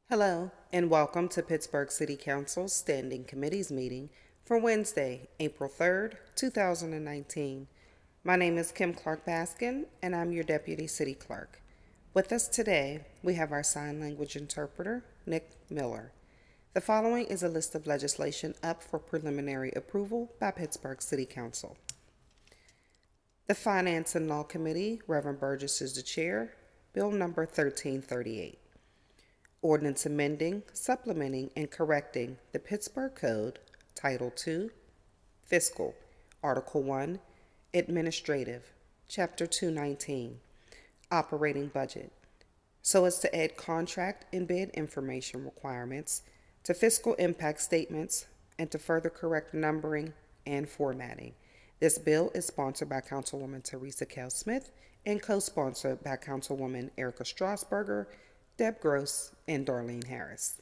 Hello, and welcome to Pittsburgh City Council's Standing Committees meeting for Wednesday, April 3rd, 2019. My name is Kim Clark-Baskin, and I'm your Deputy City Clerk. With us today, we have our sign language interpreter, Nick Miller. The following is a list of legislation up for preliminary approval by Pittsburgh City Council. The Finance and Law Committee, Reverend Burgess is the chair. Bill number 1338. Ordinance amending, supplementing, and correcting the Pittsburgh Code, Title II, Fiscal, Article 1, Administrative, Chapter 219, Operating Budget, so as to add contract and bid information requirements to fiscal impact statements and to further correct numbering and formatting. This bill is sponsored by Councilwoman Teresa Kell Smith and co-sponsored by Councilwoman Erica Strasburger, Deb Gross, and Darlene Harris.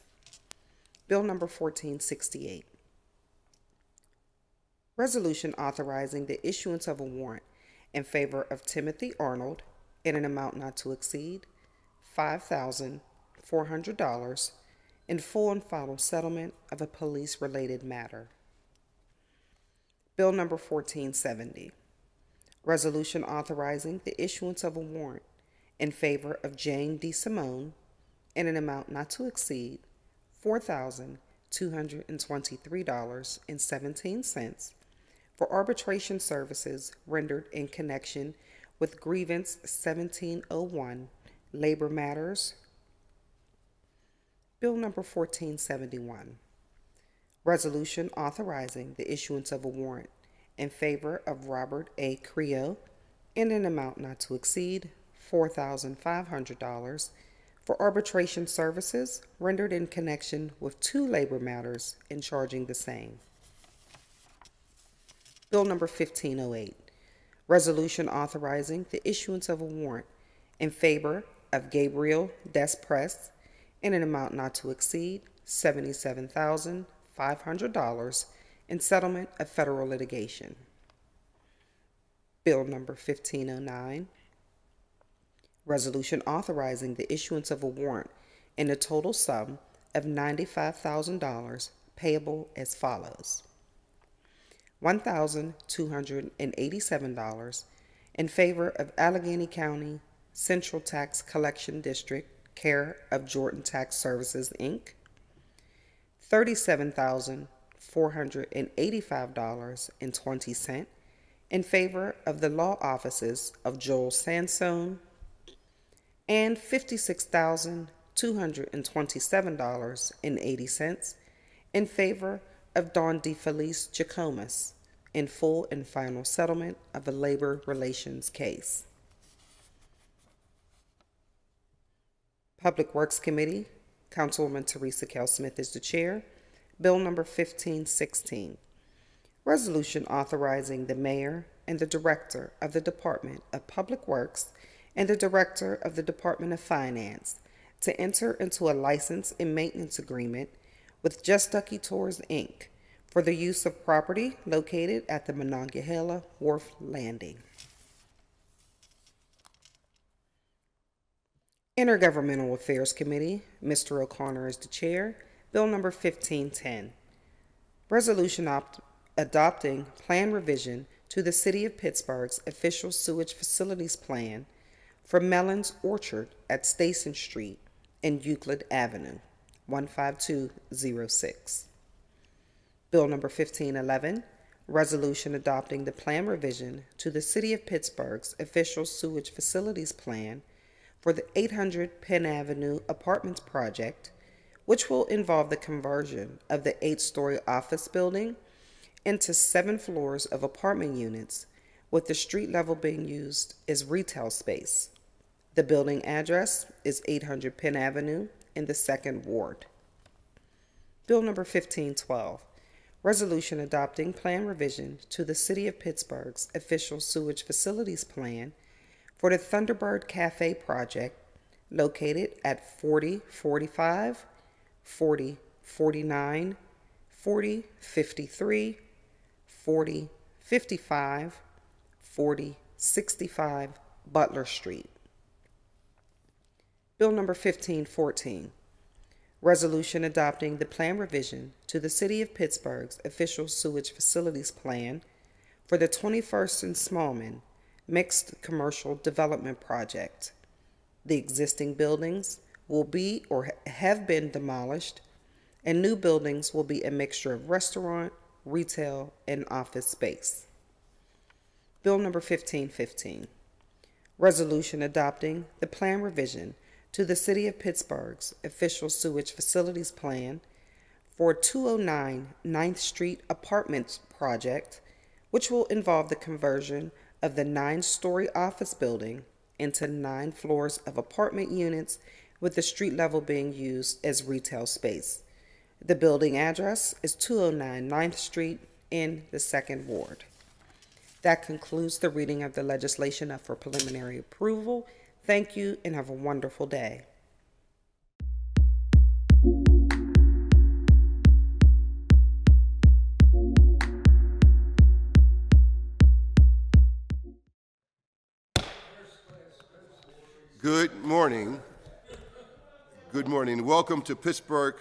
Bill number 1468. Resolution authorizing the issuance of a warrant in favor of Timothy Arnold in an amount not to exceed $5,400 in full and final settlement of a police-related matter. Bill number 1470. Resolution authorizing the issuance of a warrant in favor of Jane D. Simone in an amount not to exceed $4,223.17 for arbitration services rendered in connection with Grievance 1701, Labor Matters. Bill number 1471. Resolution authorizing the issuance of a warrant in favor of Robert A. Creo in an amount not to exceed $4,500 for arbitration services rendered in connection with two labor matters and charging the same. Bill number 1508. Resolution authorizing the issuance of a warrant in favor of Gabriel Desprez in an amount not to exceed $77,500 in settlement of federal litigation. Bill number 1509. Resolution authorizing the issuance of a warrant in a total sum of $95,000 payable as follows. $1,287 in favor of Allegheny County Central Tax Collection District, care of Jordan Tax Services, Inc. $37,485.20 in favor of the law offices of Joel Sansone, and $56,227.80 in favor of Don DeFelice Jacomas in full and final settlement of a labor relations case. Public Works Committee, Councilwoman Teresa Kell Smith is the chair. Bill number 1516. Resolution authorizing the mayor and the director of the Department of Public Works and the Director of the Department of Finance to enter into a license and maintenance agreement with Just Ducky Tours, Inc. for the use of property located at the Monongahela Wharf Landing. Intergovernmental Affairs Committee, Mr. O'Connor is the chair. Bill number 1510. Resolution adopting plan revision to the City of Pittsburgh's official sewage facilities plan for Mellon's Orchard at Station Street and Euclid Avenue, 15206. Bill number 1511, resolution adopting the plan revision to the City of Pittsburgh's official sewage facilities plan for the 800 Penn Avenue Apartments project, which will involve the conversion of the 8-story office building into 7 floors of apartment units, with the street level being used as retail space. The building address is 800 Penn Avenue in the 2nd Ward. Bill number 1512, resolution adopting plan revision to the City of Pittsburgh's official sewage facilities plan for the Thunderbird Cafe project located at 4045, 4049, 4053, 4055, 4065 Butler Street. Bill number 1514, Resolution adopting the plan revision to the City of Pittsburgh's official sewage facilities plan for the 21st and Smallman Mixed Commercial Development Project. The existing buildings will be or have been demolished, and new buildings will be a mixture of restaurant, retail, and office space. Bill number 1515. Resolution adopting the plan revision to the City of Pittsburgh's official sewage facilities plan for 209 9th Street Apartments project, which will involve the conversion of the 9-story office building into 9 floors of apartment units, with the street level being used as retail space. The building address is 209 9th Street in the 2nd Ward. That concludes the reading of the legislation up for preliminary approval. Thank you and have a wonderful day. Good morning. Good morning. Welcome to Pittsburgh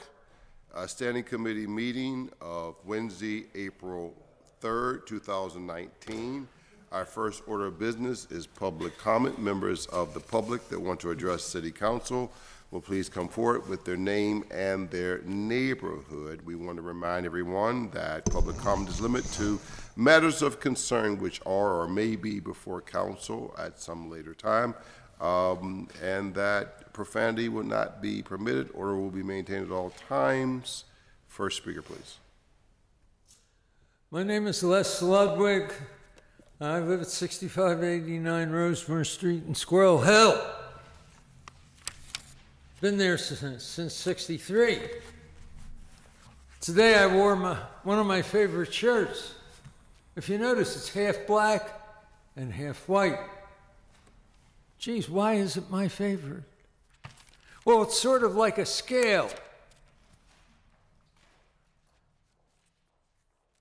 Standing Committee meeting of Wednesday, April 3rd, 2019. Our first order of business is public comment. Members of the public that want to address City Council will please come forward with their name and their neighborhood. We want to remind everyone that public comment is limited to matters of concern which are or may be before council at some later time, and that profanity will not be permitted. Order will be maintained at all times. First speaker, please. My name is Les Ludwig. I live at 6589 Rosemere Street in Squirrel Hill. Been there since '63. Today I wore one of my favorite shirts. If you notice, it's half black and half white. Geez, why is it my favorite? Well, it's sort of like a scale.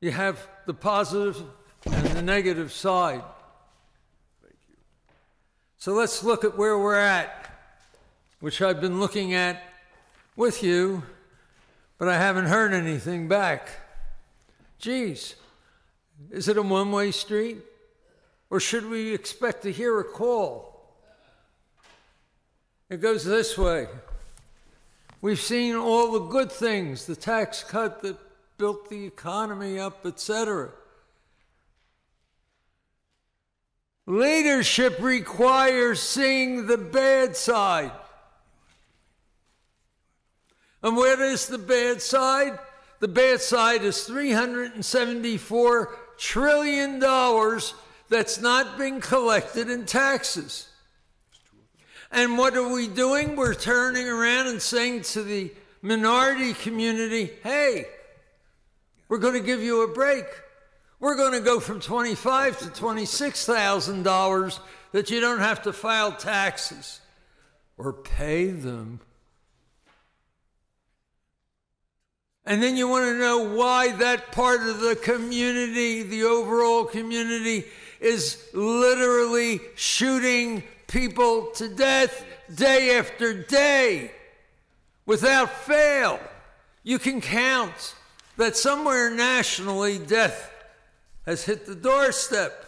You have the positive and the negative side. Thank you. So let's look at where we're at, which I've been looking at with you, but I haven't heard anything back. Geez, is it a one-way street? Or should we expect to hear a call? It goes this way. We've seen all the good things, the tax cut that built the economy up, etc. Leadership requires seeing the bad side. And what is the bad side? The bad side is $374 trillion that's not being collected in taxes. And what are we doing? We're turning around and saying to the minority community, hey, we're going to give you a break. We're going to go from $25,000 to $26,000 that you don't have to file taxes or pay them. And then you want to know why that part of the community, the overall community, is literally shooting people to death day after day without fail. You can count that somewhere nationally death has hit the doorstep.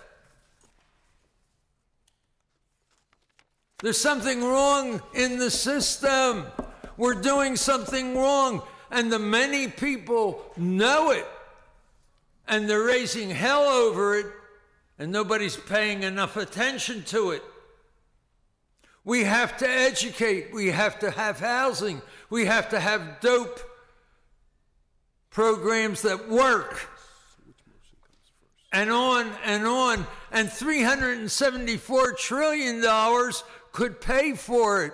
There's something wrong in the system. We're doing something wrong, and the many people know it, and they're raising hell over it, and nobody's paying enough attention to it. We have to educate. We have to have housing. We have to have dope programs that work. And on and on. And $374 trillion could pay for it.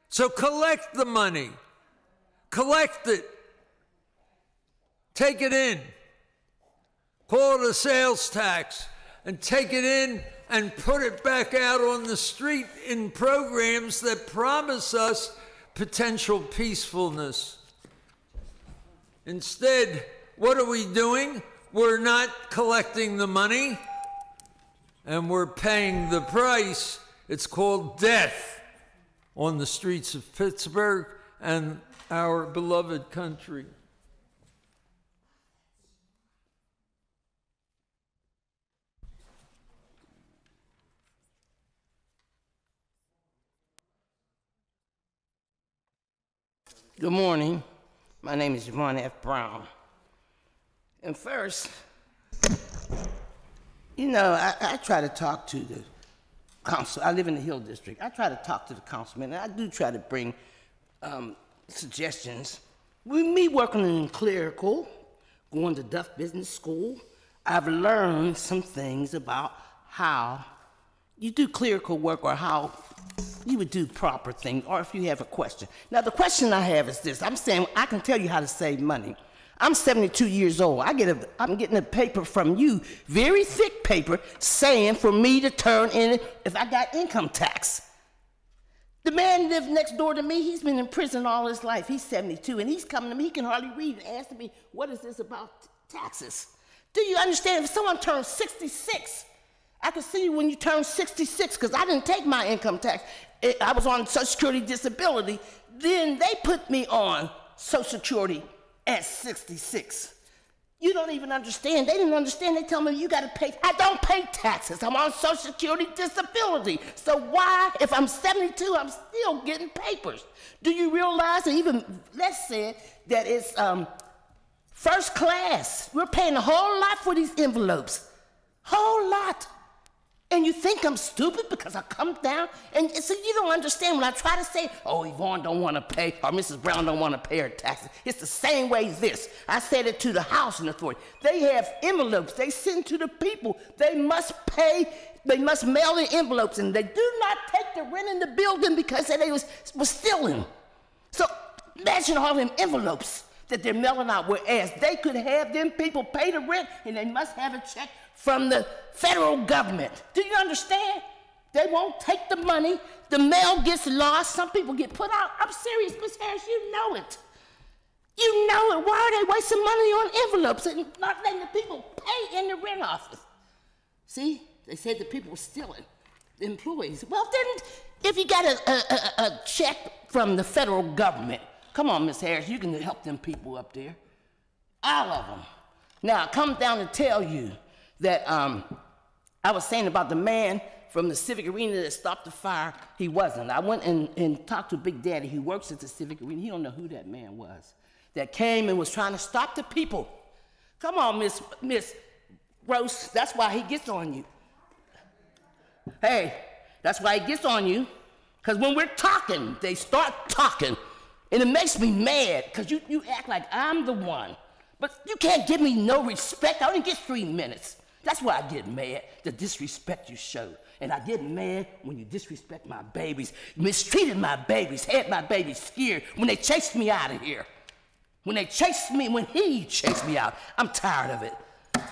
So collect the money. Collect it. Take it in. Call it a sales tax. And take it in and put it back out on the street in programs that promise us potential peacefulness. Instead, what are we doing? We're not collecting the money, and we're paying the price. It's called death on the streets of Pittsburgh and our beloved country. Good morning. My name is Yvonne F. Brown. And first, you know, I try to talk to the council. I live in the Hill District. I try to talk to the councilman, and I do try to bring suggestions. With me working in clerical, going to Duff Business School, I've learned some things about how you do clerical work or how you would do proper things, or if you have a question. Now, the question I have is this. I'm saying I can tell you how to save money. I'm 72 years old. I'm getting a paper from you, very thick paper, saying for me to turn in if I got income tax. The man lived next door to me. He's been in prison all his life. He's 72, and he's coming to me. He can hardly read and asking me, what is this about taxes? Do you understand? If someone turns 66, I can see you when you turn 66, because I didn't take my income tax. I was on Social Security disability. Then they put me on Social Security at 66. You don't even understand. They didn't understand. They tell me you got to pay. I don't pay taxes. I'm on Social Security disability. So why, if I'm 72, I'm still getting papers? Do you realize that even less said that it's first class? We're paying a whole lot for these envelopes. Whole lot. And you think I'm stupid because I come down? And so you don't understand when I try to say, oh, Yvonne don't want to pay, or Mrs. Brown don't want to pay her taxes. It's the same way as this. I said it to the housing authority. They have envelopes they send to the people. They must pay, they must mail in envelopes, and they do not take the rent in the building because they was stealing. So imagine all them envelopes that they're mailing out, whereas they could have them people pay the rent, and they must have a check from the federal government. Do you understand? They won't take the money. The mail gets lost. Some people get put out. I'm serious, Miss Harris, you know it. You know it. Why are they wasting money on envelopes and not letting the people pay in the rent office? See, they said the people were stealing, the employees. Well, then, if you got a check from the federal government, come on, Miss Harris, you can help them people up there. All of them. Now, I come down to tell you that I was saying about the man from the Civic Arena that stopped the fire. He wasn't. I went and talked to Big Daddy. He works at the Civic Arena. He don't know who that man was that came and was trying to stop the people. Come on, Miss Rose. That's why he gets on you. Hey, that's why he gets on you. Because when we're talking, they start talking. And it makes me mad because you act like I'm the one. But you can't give me no respect. I only get 3 minutes. That's why I get mad, the disrespect you show. And I get mad when you disrespect my babies, mistreated my babies, had my babies scared when they chased me out of here. When he chased me out. I'm tired of it.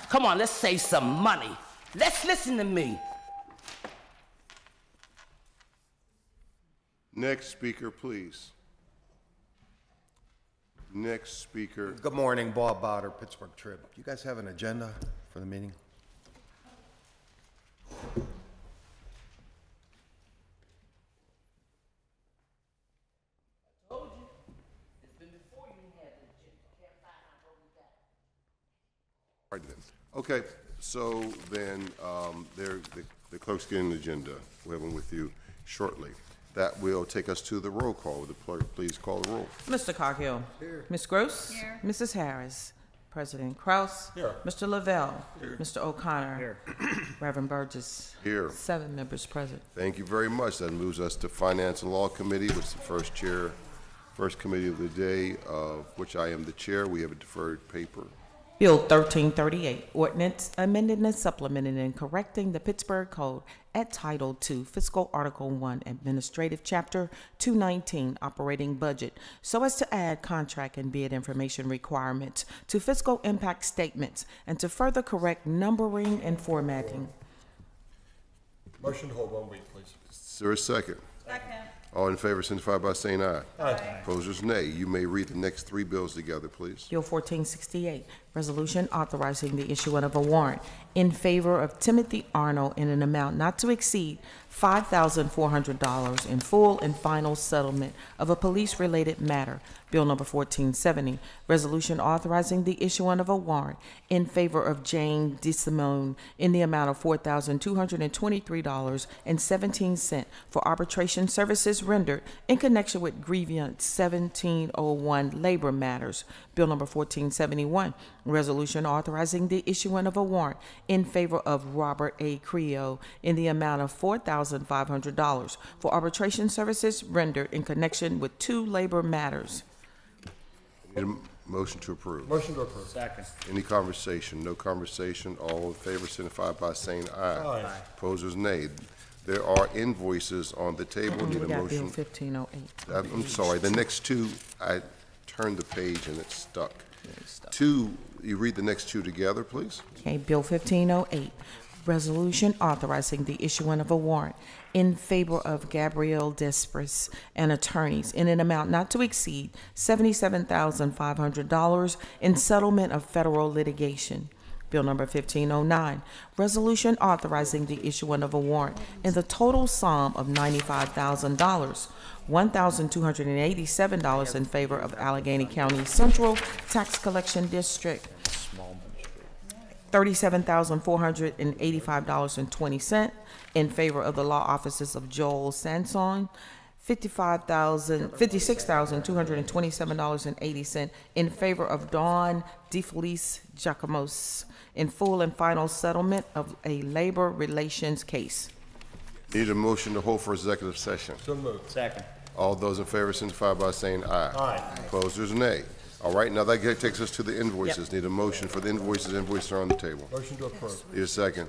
Come on, let's save some money. Let's listen to me. Next speaker, please. Next speaker. Good morning, Bob Bowder, Pittsburgh Trib. Do you guys have an agenda for the meeting? I told you. It's been before you had the agenda. Can't find out what we got. All right, then. Okay, so then the clerk's getting an agenda. We'll have one with you shortly. That will take us to the roll call. Would the clerk please call the roll? Mr. Coghill. Here. Ms. Gross. Here. Mrs. Harris. President Kraus. Here. Mr. Lavelle. Here. Mr. O'Connor. Here. Reverend Burgess. Here. 7 members present. Thank you very much. That moves us to Finance and Law Committee, which is the first committee of the day, of which I am the chair. We have a deferred paper. Bill 1338, ordinance amending and supplementing and correcting the Pittsburgh Code at Title II, Fiscal Article 1, Administrative Chapter 219, Operating Budget, so as to add contract and bid information requirements to fiscal impact statements and to further correct numbering and formatting. Motion to hold 1 week, please. Is there a second? Second. All in favor signify by saying aye. Aye. Opposers, nay. You may read the next 3 bills together, please. Bill 1468, Resolution authorizing the issuance of a warrant in favor of Timothy Arnold in an amount not to exceed $5,400 in full and final settlement of a police-related matter. Bill number 1470. Resolution authorizing the issuance of a warrant in favor of Jane DeSimone in the amount of $4,223.17 for arbitration services rendered in connection with grievance 1701 labor matters. Bill number 1471. Resolution authorizing the issuance of a warrant in favor of Robert A. Creo in the amount of $4,500 for arbitration services rendered in connection with 2 labor matters. Need a motion to approve. Motion to approve. Second. Any conversation? No conversation. All in favor signify by saying aye. Aye. Opposers, nay. There are invoices on the table. Need We a got Bill motion. 1508. I'm sorry, the next two, I turned the page and it's stuck. You read the next two together, please? Okay, Bill 1508, resolution authorizing the issuance of a warrant in favor of Gabrielle Despres and attorneys in an amount not to exceed $77,500 in settlement of federal litigation. Bill number 1509, resolution authorizing the issuance of a warrant in the total sum of $95,000, $1,287 in favor of Allegheny County Central Tax Collection District, $37,485.20 in favor of the law offices of Joel Sanson, $56,227.80 in favor of Dawn DeFelice Giacomos in full and final settlement of a labor relations case. Need a motion to hold for executive session. So moved. Second. All those in favor signify by saying aye. Aye. Opposers, nay. All right, now that takes us to the invoices. Need a motion for the invoices. Invoices are on the table. Motion to approve. Need a second.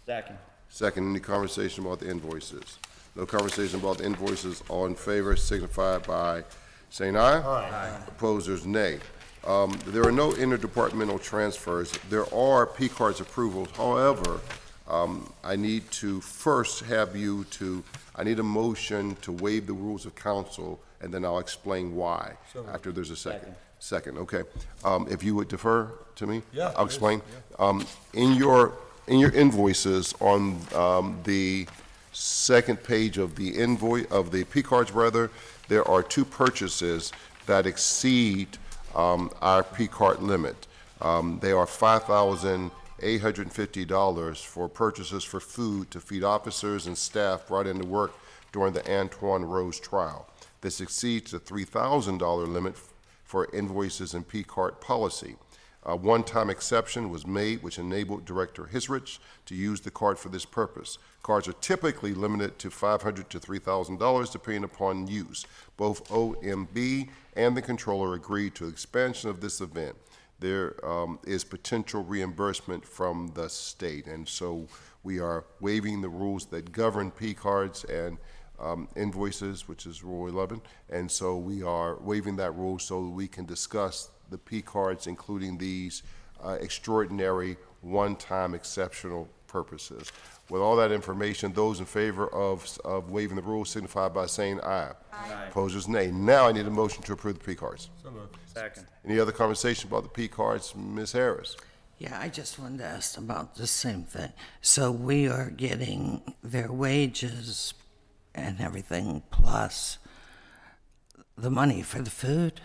Second. Second, any conversation about the invoices? No conversation about the invoices. All in favor signify by saying aye. Aye. Opposers, nay. There are no interdepartmental transfers. There are P-cards approvals. However, I need to first have I need a motion to waive the rules of council, and then I'll explain why after there's a second. Second, okay. If you would defer to me? Yeah, I'll explain. In your invoices on the second page of the invoice, of the P-cards rather, there are 2 purchases that exceed our P-card limit. They are $5,850 for purchases for food to feed officers and staff brought into work during the Antoine Rose trial. This exceeds the $3,000 limit for invoices and P-card policy. A one-time exception was made which enabled Director Hisrich to use the card for this purpose. Cards are typically limited to $500 to $3,000 depending upon use. Both OMB and the controller agreed to expansion of this event. There is potential reimbursement from the state, and so we are waiving the rules that govern P-cards and invoices, which is Rule 11, and so we are waiving that rule so we can discuss the P-cards, including these extraordinary, one-time, exceptional purposes. With all that information, those in favor of waiving the rules signify by saying aye. Aye. Opposers, nay. Now I need a motion to approve the P-cards. So moved. Second. Any other conversation about the P-cards? Ms. Harris? Yeah, I just wanted to ask about the same thing. So we are getting their wages and everything plus the money for the food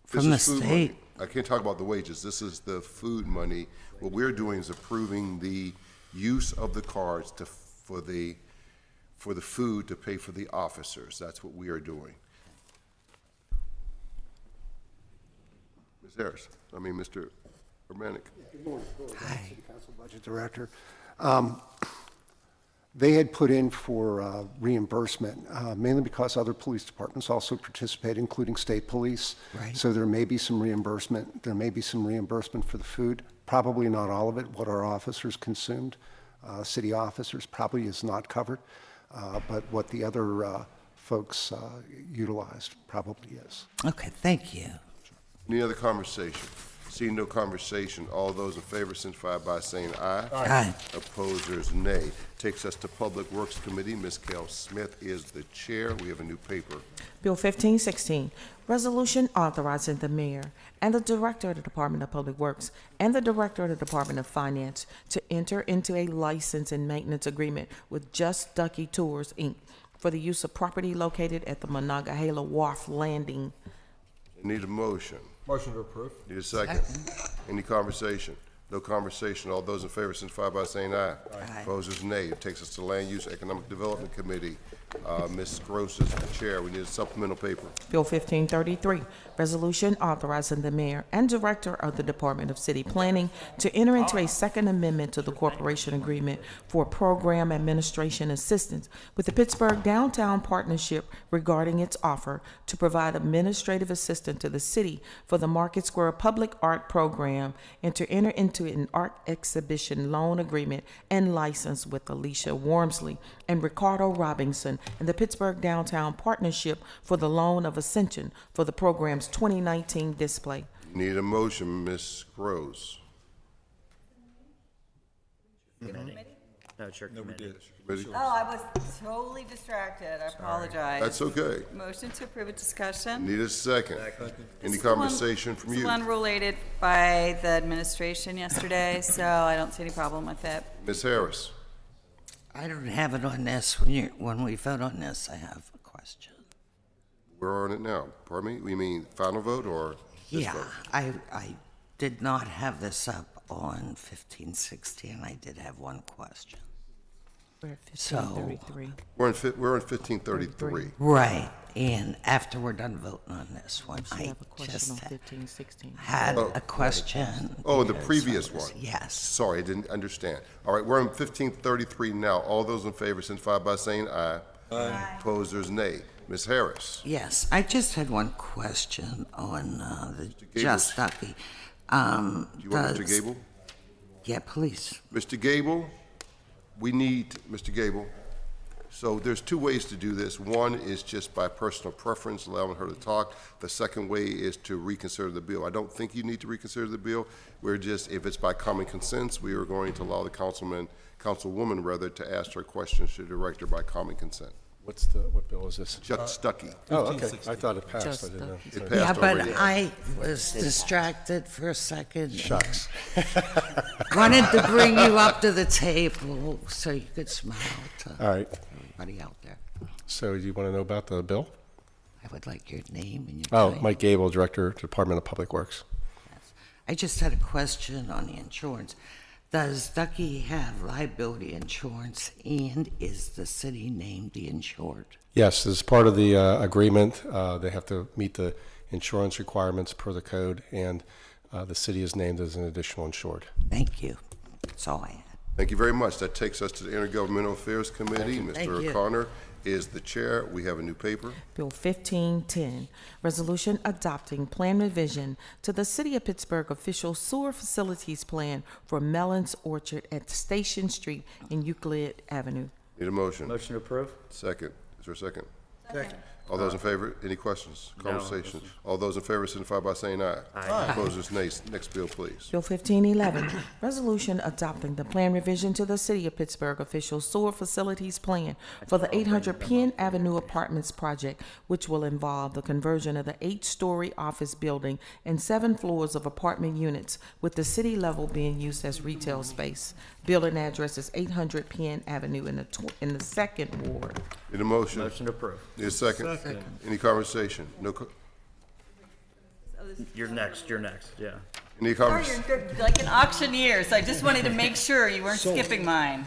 from the state? Money. I can't talk about the wages. This is the food money. What we're doing is approving the use of the cards for the food to pay for the officers. That's what we are doing. Ms. Harris, Mr. Romanek. Good morning. Hi. City Council Budget Director. They had put in for reimbursement, mainly because other police departments also participate, including state police. Right. So there may be some reimbursement. There may be some reimbursement for the food. Probably not all of it, what our officers consumed. City officers probably is not covered, but what the other folks utilized probably is. Okay, thank you. Any other conversation? Seeing no conversation, all those in favor signify by saying aye. Aye. Opposers, nay. Takes us to Public Works Committee. Ms. Kell Smith is the chair. We have a new paper. Bill 1516, resolution authorizing the mayor and the director of the Department of Public Works and the director of the Department of Finance to enter into a license and maintenance agreement with Just Ducky Tours, Inc. for the use of property located at the Monongahela Wharf Landing. Need a motion. Motion to approve. Need a second. Any conversation? No conversation. All those in favor signify by saying aye. Aye. Opposers, nay. It takes us to Land Use Economic Development Committee. Ms. Gross is the chair. We need a supplemental paper. Bill 1533, resolution authorizing the mayor and director of the Department of City Planning to enter into a second amendment to the corporation agreement for program administration assistance with the Pittsburgh Downtown Partnership regarding its offer to provide administrative assistance to the city for the Market Square Public Art Program and to enter into an art exhibition loan agreement and license with Alicia Wormsley and Ricardo Robinson and the Pittsburgh Downtown Partnership for the loan of Ascension for the program's 2019 display. Need a motion, Ms. Gross. No, it's your committee. Committee? Oh, I was totally distracted. I apologize. That's okay. Motion to approve a discussion. Need a second. Any This is the one- conversation from This is you? one related by the administration yesterday, so I don't see any problem with it. Ms. Harris? I don't have it on this. When we vote on this, I have a question. We're on it now. Pardon me? We mean final vote or this Yeah, vote? I did not have this up on 1516. I did have one question. We're at So- 1533. We're on 1533. Right, and after we're done voting on this one, We I have a question just on 1516. had a question. Oh, the because previous I was- one? Yes. Sorry, I didn't understand. All right, we're on 1533 now. All those in favor signify by saying aye. Aye. Opposers, nay. Ms. Harris? Yes, I just had one question on the Gable. Just Ducky. Do you want Mr. Gable? Yeah, please. Mr. Gable, we need Mr. Gable. So there's two ways to do this. One is just by personal preference, allowing her to talk. The second way is to reconsider the bill. I don't think you need to reconsider the bill. We're just, if it's by common consent, we are going to allow the councilwoman rather, to ask her questions to the director by common consent. What bill is this? Just Stuckey. Oh, okay. I thought it passed. Just I didn't know. It Yeah, passed but already. I was distracted for a second. Shucks. Wanted to bring you up to the table so you could smile to All right. everybody out there. So do you want to know about the bill? I would like your name and your Oh, title. Mike Gable, Director, Department of Public Works. I just had a question on the insurance. Does Ducky have liability insurance, and is the city named the insured? Yes, as part of the agreement, they have to meet the insurance requirements per the code, and the city is named as an additional insured. Thank you. That's all I had. Thank you very much. That takes us to the Intergovernmental Affairs Committee. Thank Mr. you. O'Connor is the chair. We have a new paper. Bill 1510, resolution adopting plan revision to the City of Pittsburgh official sewer facilities plan for Mellon's Orchard at Station Street and Euclid Avenue. Need a motion? Motion to approve? Second. Is there a second? Second. All those in favor? Any questions? Conversations? All those in favor signify by saying aye. Aye. Opposers, nay. Next bill, please. Bill 1511, resolution adopting the plan revision to the City of Pittsburgh official sewer facilities plan for the 800 Penn Avenue Apartments project, which will involve the conversion of the 8-story office building and 7 floors of apartment units, with the city level being used as retail space. Building address is 800 Penn Avenue in the 2nd Ward. Need a motion? Motion to approve. Need a second? Any conversation? No, You're next, yeah. any Sorry, conversation? you're like an auctioneer, so I just wanted to make sure you weren't skipping mine.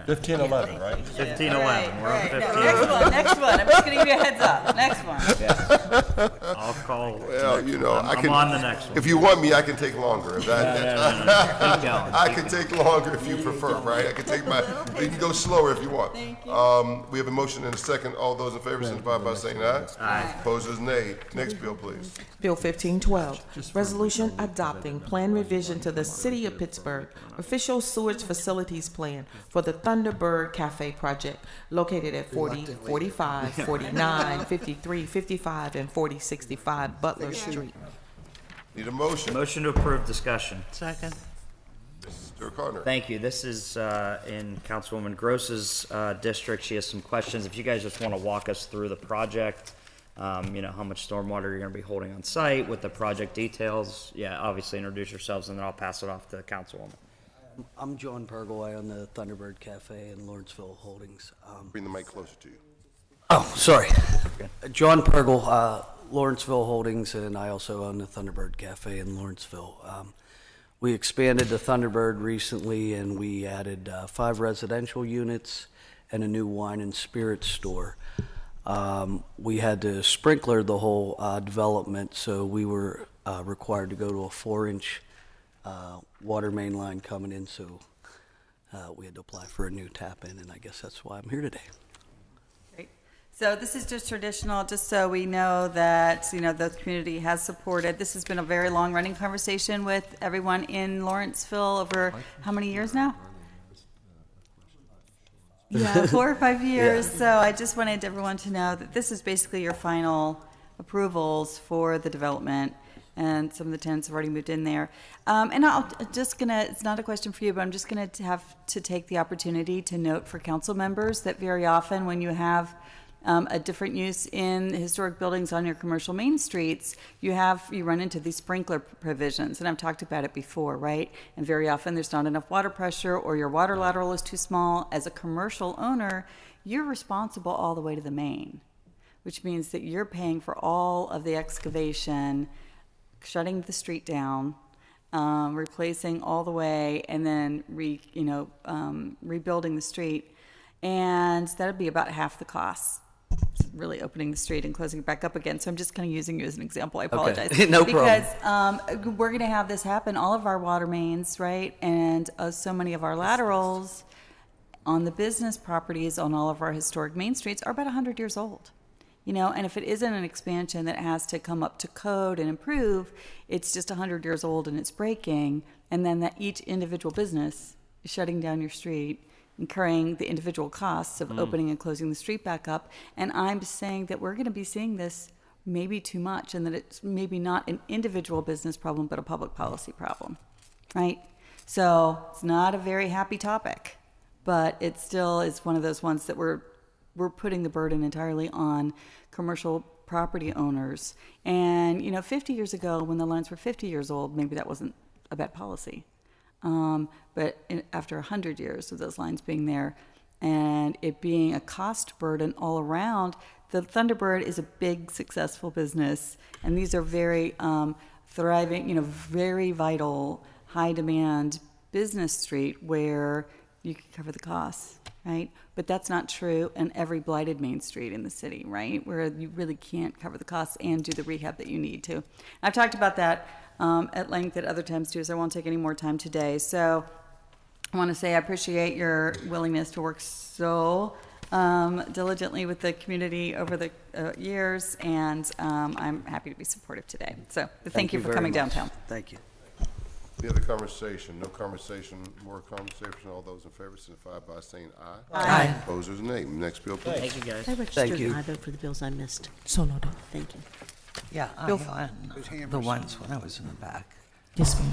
1511, right? 1511, we're on Right, no, 15. next one. I'm just gonna give you a heads up. Next one. I'll call. Well, you know, I I'm can. on the next one. If you want me, I can take longer. If that, Keep going. I can take longer if you prefer, right? I can take my. You can go slower if you want. Thank you. We have a motion and a second. All those in favor signify by saying aye. Aye. Opposers, nay. Next bill, please. Bill 1512, resolution adopting plan revision to the City of Pittsburgh official sewage facilities plan for the Thunderbird Cafe project located at 40, 45, 49, 53, 55, and 4065 Butler Street. Need a motion? Motion to approve, discussion. Second. Mr. O'Connor. Thank you. This is in Councilwoman Gross's district. She has some questions. If you guys just want to walk us through the project, you know, how much stormwater you're going to be holding on site, with the project details. Yeah, obviously introduce yourselves, and then I'll pass it off to the Councilwoman. I'm John Pergel. I own the Thunderbird Cafe in Lawrenceville Holdings. Bring the mic closer to you. Oh, sorry. John Pergel, Lawrenceville Holdings, and I also own the Thunderbird Cafe in Lawrenceville. We expanded the Thunderbird recently, and we added 5 residential units and a new wine and spirits store. We had to sprinkler the whole development, so we were required to go to a 4-inch water main line coming in, so we had to apply for a new tap in, and I guess that's why I'm here today. Great. So this is just traditional, just so we know that, you know, the community has supported. This has been a very long-running conversation with everyone in Lawrenceville over how many years now? Yeah, 4 or 5 years. Yeah. So I just wanted everyone to know that this is basically your final approvals for the development, and some of the tenants have already moved in there. And it's not a question for you, but I'm just gonna have to take the opportunity to note for council members that very often when you have a different use in historic buildings on your commercial main streets, you run into these sprinkler provisions, and I've talked about it before, right? And very often there's not enough water pressure, or your water lateral is too small. As a commercial owner, you're responsible all the way to the main, which means that you're paying for all of the excavation, shutting the street down, replacing all the way, and then rebuilding the street, and that'd be about half the cost. Really opening the street and closing it back up again. So I'm just kind of using you as an example. I apologize. Okay. No because, we're going to have this happen. All of our water mains, right, and so many of our laterals on the business properties on all of our historic main streets are about 100 years old. You know, and if it isn't an expansion that has to come up to code and improve, it's just 100 years old and it's breaking, and then that each individual business is shutting down your street, incurring the individual costs of opening and closing the street back up. And I'm saying that we're going to be seeing this maybe too much, and that it's maybe not an individual business problem, but a public policy problem, right? So it's not a very happy topic, but it still is one of those ones that we're putting the burden entirely on commercial property owners. And, you know, 50 years ago, when the lines were 50 years old, maybe that wasn't a bad policy. But after 100 years of those lines being there and it being a cost burden all around, the Thunderbird is a big, successful business. And these are very thriving, you know, very vital, high-demand business street where you can cover the costs, right? But that's not true in every blighted main street in the city, right? Where you really can't cover the costs and do the rehab that you need to. I've talked about that at length at other times too, so I won't take any more time today. So I want to say I appreciate your willingness to work so diligently with the community over the years, and I'm happy to be supportive today. So thank you for coming downtown. Thank you. Any other conversation? No conversation, more conversation. All those in favor signify by saying aye. Aye. Opposers, nay. Next bill, please. Thank you, guys. I registered Thank you. I vote for the bills I missed. So noted. Thank you. Yeah, I won the ones when I was in the back. Yes, ma'am.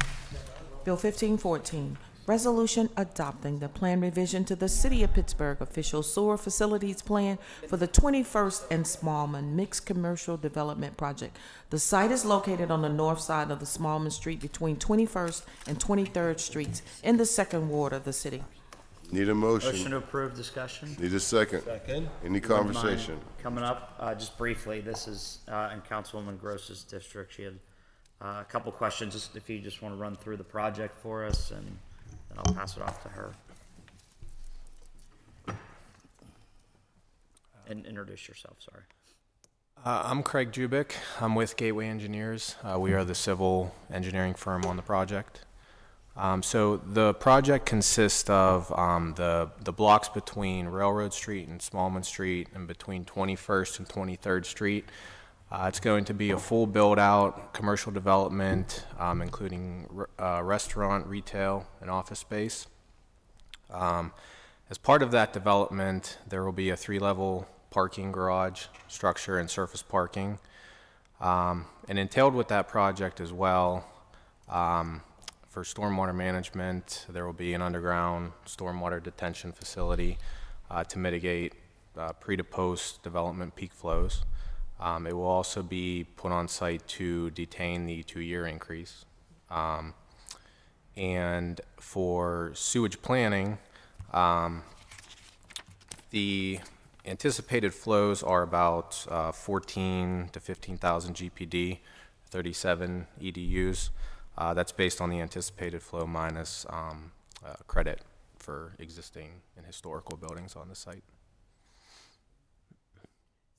Bill 1514, resolution adopting the plan revision to the City of Pittsburgh official sewer facilities plan for the 21st and Smallman Mixed Commercial Development Project. The site is located on the north side of the Smallman Street between 21st and 23rd Streets in the 2nd Ward of the city. Need a motion. Motion to approve, discussion. Need a second. Any conversation? Coming up, just briefly, this is in Councilwoman Gross's district. She had a couple questions, just if you just want to run through the project for us, and then I'll pass it off to her. And introduce yourself, sorry. I'm Craig Jubick. I'm with Gateway Engineers. We are the civil engineering firm on the project. So the project consists of the blocks between Railroad Street and Smallman Street, and between 21st and 23rd Street. It's going to be a full build-out commercial development, including restaurant, retail, and office space. As part of that development, there will be a 3-level parking garage structure and surface parking. And entailed with that project as well, for stormwater management, there will be an underground stormwater detention facility to mitigate pre to post development peak flows. It will also be put on site to detain the 2-year increase. And for sewage planning, the anticipated flows are about 14 to 15,000 GPD, 37 EDUs. That's based on the anticipated flow minus credit for existing and historical buildings on the site.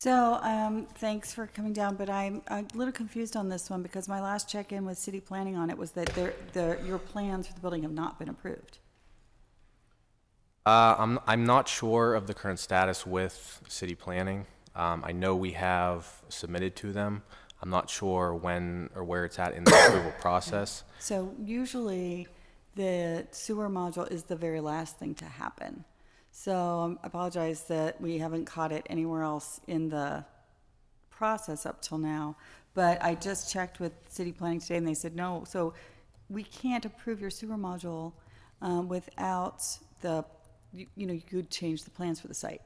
So, thanks for coming down, but I'm a little confused on this one because my last check-in with city planning on it was that your plans for the building have not been approved. I'm not sure of the current status with city planning. I know we have submitted to them. I'm not sure when or where it's at in the approval process. So usually the sewer module is the very last thing to happen. So I apologize that we haven't caught it anywhere else in the process up till now. But I just checked with city planning today and they said no. So we can't approve your sewer module without the, you could change the plans for the site.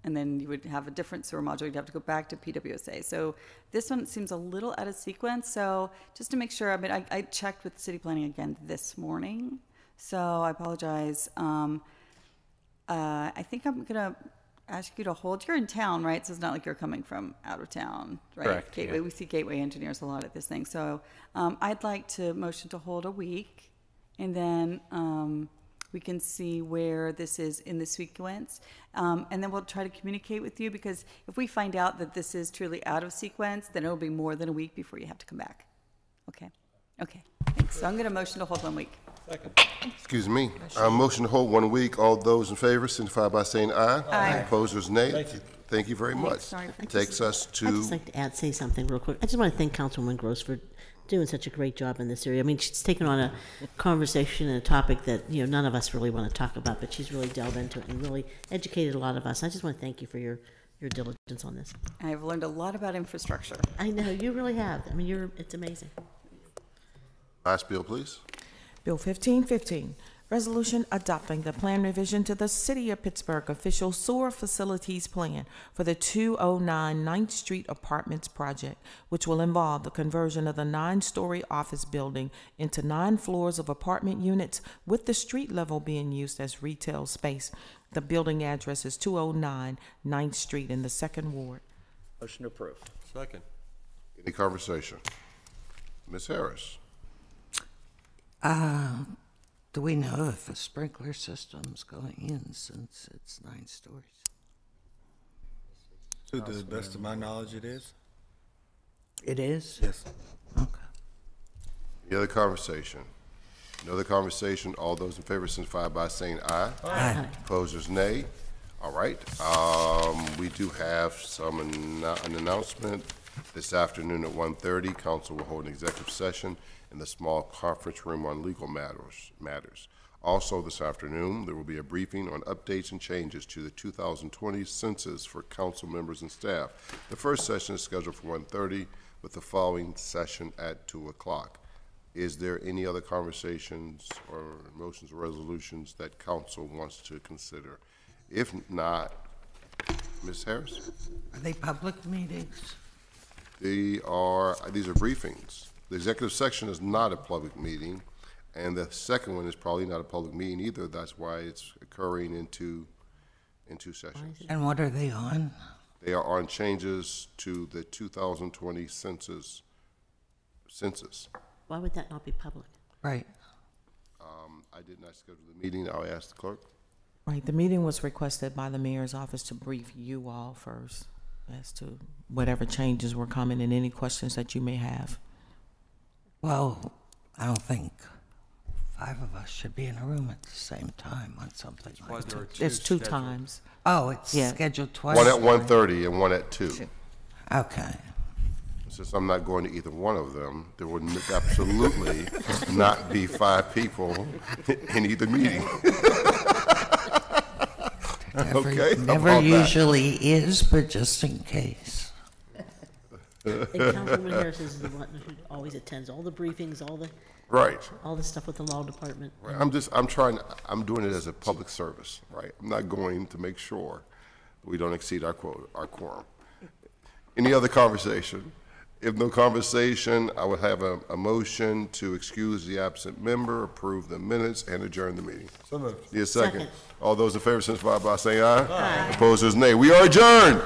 And then you would have a different sewer module. You'd have to go back to PWSA. So this one seems a little out of sequence. So just to make sure, I checked with city planning again this morning. So I apologize. I think I'm going to ask you to hold. You're in town, right? So it's not like you're coming from out of town, right? Correct. Gateway. Yeah. We see Gateway engineers a lot at this thing. So I'd like to motion to hold a week, and then we can see where this is in the sequence. And then we'll try to communicate with you, because if we find out that this is truly out of sequence, then it'll be more than a week before you have to come back. Okay. Okay. Thanks. So I'm going to motion to hold 1 week. Excuse me. Motion to hold 1 week. All those in favor signify by saying aye. Aye. Opposers, nay. Thank you very much. Sorry for Takes us I'd to, just like to say something real quick. I just want to thank Councilwoman Gross for doing such a great job in this area. I mean, she's taken on a conversation and a topic that, none of us really want to talk about, but she's really delved into it and really educated a lot of us. I just want to thank you for your diligence on this. I've learned a lot about infrastructure. I know, you really have. I mean, it's amazing. last bill, please. Bill 1515, resolution adopting the plan revision to the City of Pittsburgh official sewer facilities plan for the 209 9th Street Apartments project, which will involve the conversion of the 9-story office building into 9 floors of apartment units, with the street level being used as retail space. The building address is 209 9th Street in the 2nd Ward. Motion to approve. Second. Any conversation? Ms. Harris? Do we know if a sprinkler system's going in since it's 9 stories? To the best of my knowledge, it is. It is? Yes. Okay. Any other conversation? No other conversation. All those in favor signify by saying aye. Aye. Opposers, nay. All right. We do have an announcement. This afternoon at 1:30, council will hold an executive session in the small conference room on legal matters. Also this afternoon, there will be a briefing on updates and changes to the 2020 census for council members and staff. The first session is scheduled for 1:30, with the following session at 2 o'clock. Is there any other conversations or motions or resolutions that council wants to consider? If not, Ms. Harris? Are they public meetings? These are briefings. The executive section is not a public meeting, and the second one is probably not a public meeting either. That's why it's occurring in two sessions. And what are they on? They are on changes to the 2020 census. Why would that not be public? Right. I did not schedule the meeting. I'll ask the clerk. Right, the meeting was requested by the mayor's office to brief you all first as to whatever changes were coming and any questions that you may have. Well, I don't think 5 of us should be in a room at the same time on something like that. It's 2 times. Oh, it's Yeah. scheduled twice? One at 1:30 and one at 2. Okay. Since I'm not going to either one of them, there would absolutely not be 5 people in either meeting. Never, Okay, never about that. usually is, but just in case. And Councilwoman Harris is the one who always attends all the briefings, Right. all the stuff with the law department. Right. I'm doing it as a public service, right? I'm not going to make sure we don't exceed our quorum. Any other conversation? If no conversation, I would have a motion to excuse the absent member, approve the minutes, and adjourn the meeting. So moved. Need a second. All those in favor signify by saying aye. Aye. Opposers, nay. We are adjourned.